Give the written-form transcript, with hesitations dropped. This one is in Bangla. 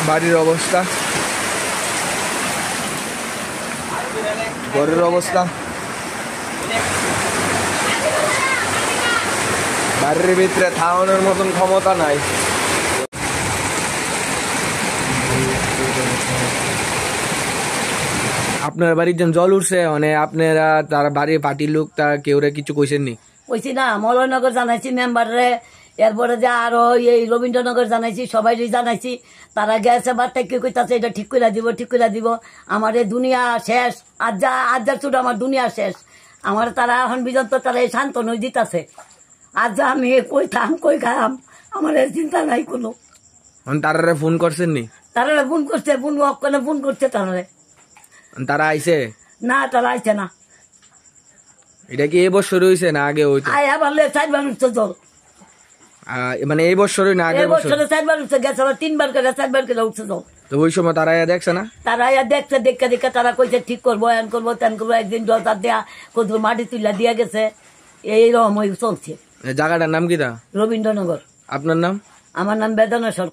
বাড়ির অবস্থা, ঘরের অবস্থা, বাড়ির ভিতরে থাকানোর মতন ক্ষমতা নাই। আপনার বাড়ির যেন জল উঠছে মানে আপনারা তার বাড়ির পার্টির লোক তা কেউ কিছু কইছেন নি? কইছি না, মলয়নগর জানাইছি মেম্বারে, এরপরে যে আরো এই রবীন্দ্রনগর জানাইছি, সবাই জানাইছি। তারা গেছে বার্তা কেউ কইতাছে এটা ঠিক করে দিব, ঠিক করে দিব। আমার এই দুনিয়া শেষ, আজ যা ছুট আমার দুনিয়া শেষ। আমার তারা এখন পর্যন্ত তারা এই শান্তনু দিতাছে। আজ যা আমি কই থাম কই খাম, আমার এর চিন্তা নাই কোনো। তারা ফোন করছেন নি? তারা ফোন করছে, ফোন করছে তারা। তারা আইছে না, তারা আইছে না। এটা কি এই বছর হয়েছে না আগে হইতো? আবার 4বার উঠছে জল, মানে এই বছরই না আগের বছর? 4বার উঠছে, গেছে 3বার করে 4বার করে উঠছে জল। তো ওই সময় তারা দেখছে না? তারা দেখছে, দেখে তারা কইছে ঠিক করবো, এন করবো তেন করবো। একদিন জল তার দেয়া কত মাটি তুলা দিয়া গেছে, এইরকম চলছে। জায়গাটার নাম কি? রবীন্দ্রনগর। আপনার নাম? আমার নাম বেদনা সরকার।